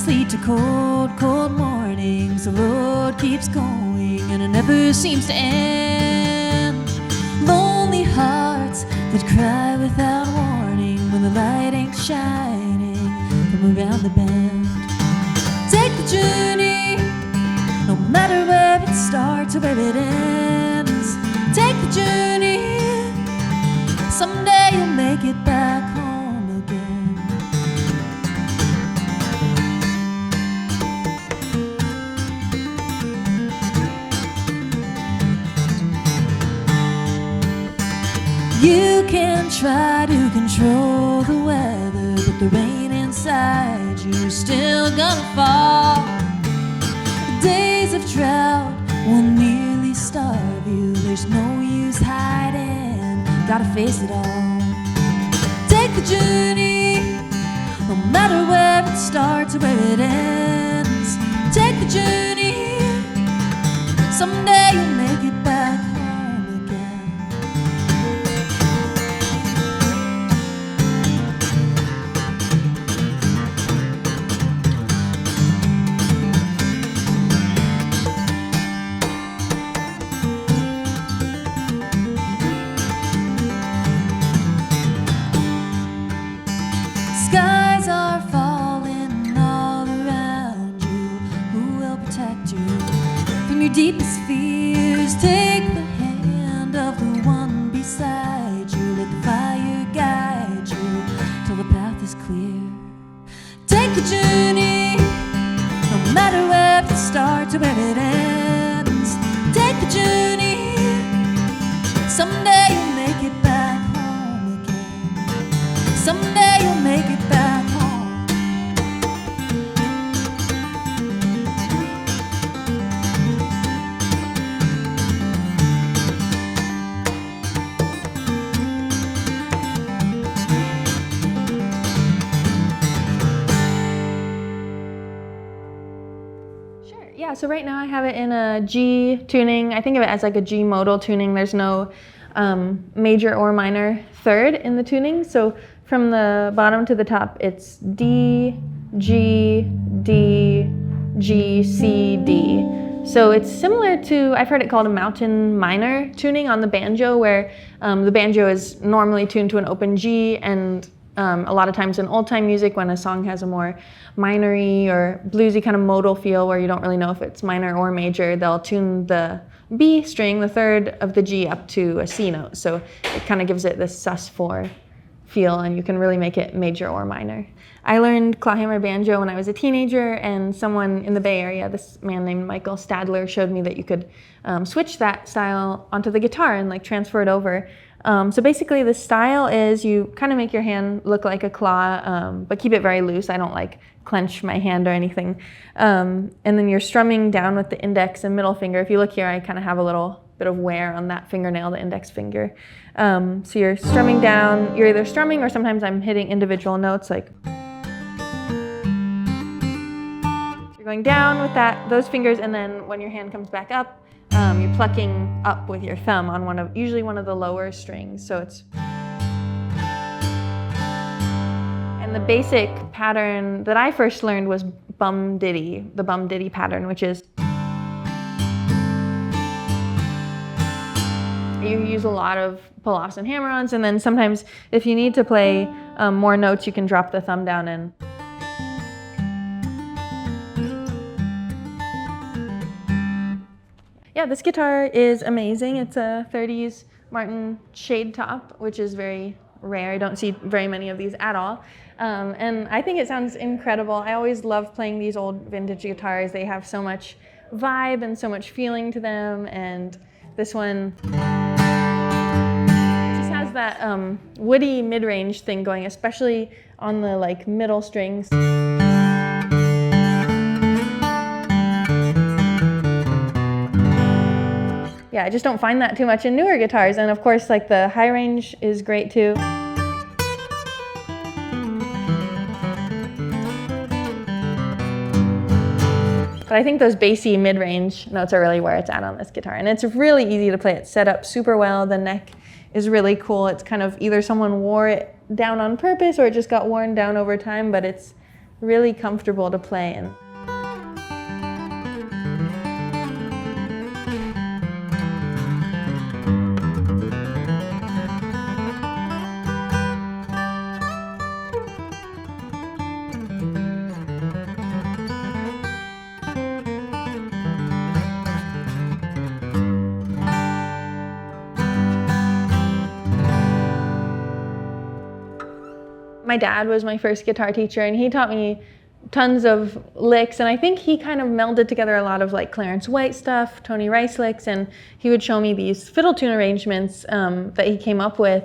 nights lead to cold, cold mornings. The road keeps going and it never seems to end. Lonely hearts that cry without warning when the light ain't shining from around the bend. Take the journey, no matter where it starts or where it ends. Take the journey, someday you'll make it back home again. You can try to control the weather, but the rain inside you's still gonna fall. The days of drought will nearly starve you. There's no use hiding, gotta face it all. Take the journey, no matter where it starts or where it ends. Take the journey, someday you'll make it back home again. Skies are falling all around you. Who will protect you from your deepest fears? Take the hand of the one beside you. Let the fire guide you till the path is clear. Take the journey, no matter where it starts or where it ends. Take the journey, someday you'll make it back home again. Someday you'll make it back home. Sure, yeah, so right now I have it in a G tuning. I think of it as like a G modal tuning. There's no major or minor third in the tuning. So from the bottom to the top, it's D, G, D, G, C, D. So it's similar to, I've heard it called a mountain minor tuning on the banjo, where the banjo is normally tuned to an open G, and a lot of times in old time music, when a song has a more minor-y or bluesy kind of modal feel where you don't really know if it's minor or major, they'll tune the B string, the third of the G, up to a C note. So it kind of gives it this sus4 feel, and you can really make it major or minor. I learned clawhammer banjo when I was a teenager, and someone in the Bay Area, this man named Michael Stadler, showed me that you could switch that style onto the guitar and like transfer it over. So basically the style is you kind of make your hand look like a claw, but keep it very loose. I don't like clench my hand or anything. And then you're strumming down with the index and middle finger. If you look here, I kind of have a little bit of wear on that fingernail, the index finger. So you're strumming down, you're either strumming or sometimes I'm hitting individual notes, like you're going down with those fingers, and then when your hand comes back up, you're plucking up with your thumb on usually one of the lower strings. So it's, and the basic pattern that I first learned was bum diddy, the bum diddy pattern, which is you use a lot of pull-offs and hammer-ons, and then sometimes if you need to play more notes, you can drop the thumb down and yeah, this guitar is amazing. It's a 30s Martin shade top, which is very rare. I don't see very many of these at all. And I think it sounds incredible. I always love playing these old vintage guitars. They have so much vibe and so much feeling to them. And this one just has that woody mid-range thing going, especially on the like middle strings. Yeah, I just don't find that too much in newer guitars. And of course, like the high range is great too. But I think those bassy mid-range notes are really where it's at on this guitar. And it's really easy to play. It's set up super well. The neck is really cool. It's kind of either someone wore it down on purpose or it just got worn down over time, but it's really comfortable to play in. My dad was my first guitar teacher, and he taught me tons of licks, and I think he kind of melded together a lot of like Clarence White stuff, Tony Rice licks, and he would show me these fiddle tune arrangements that he came up with,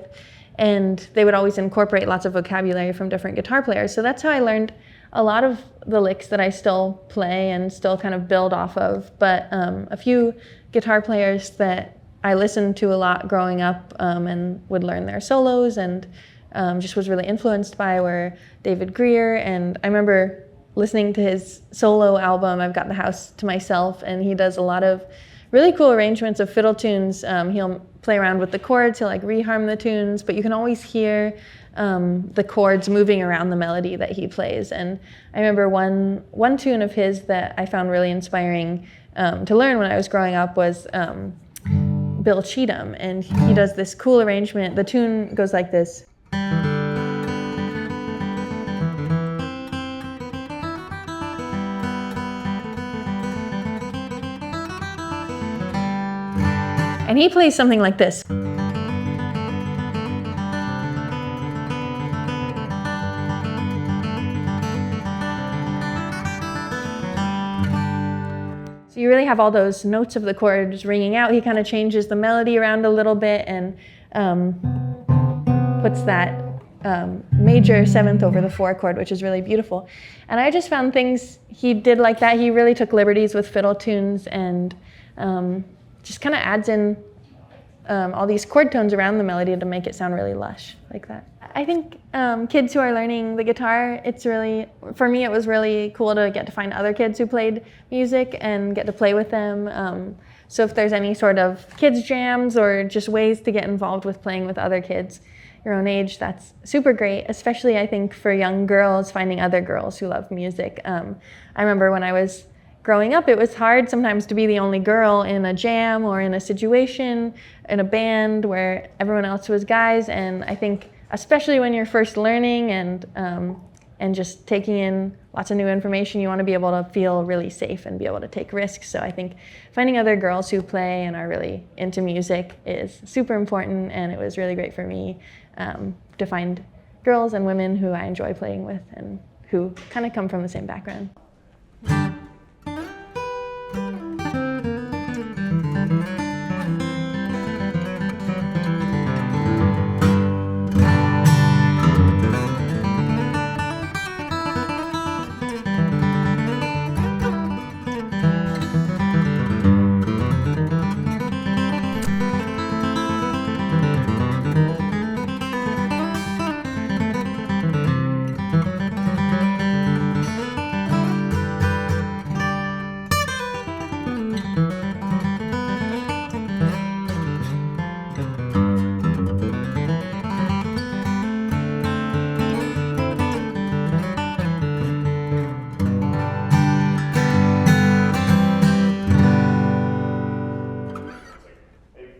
and they would always incorporate lots of vocabulary from different guitar players. So that's how I learned a lot of the licks that I still play and still kind of build off of. But a few guitar players that I listened to a lot growing up and would learn their solos and just was really influenced by were David Greer. And I remember listening to his solo album, I've Got the House to Myself, and he does a lot of really cool arrangements of fiddle tunes. He'll play around with the chords, he'll like reharm the tunes, but you can always hear the chords moving around the melody that he plays. And I remember one tune of his that I found really inspiring to learn when I was growing up was Bill Cheatham, and he does this cool arrangement. The tune goes like this. And he plays something like this. So you really have all those notes of the chords ringing out. He kind of changes the melody around a little bit and puts that major seventh over the 4 chord, which is really beautiful. And I just found things he did like that. He really took liberties with fiddle tunes and just kind of adds in all these chord tones around the melody to make it sound really lush like that. I think kids who are learning the guitar, for me it was really cool to get to find other kids who played music and get to play with them. So if there's any sort of kids jams or just ways to get involved with playing with other kids your own age, that's super great, especially I think for young girls, finding other girls who love music. I remember when I was growing up, it was hard sometimes to be the only girl in a jam or in a situation, in a band where everyone else was guys. And I think especially when you're first learning and just taking in lots of new information, you want to be able to feel really safe and be able to take risks. So I think finding other girls who play and are really into music is super important, and it was really great for me to find girls and women who I enjoy playing with and who kind of come from the same background.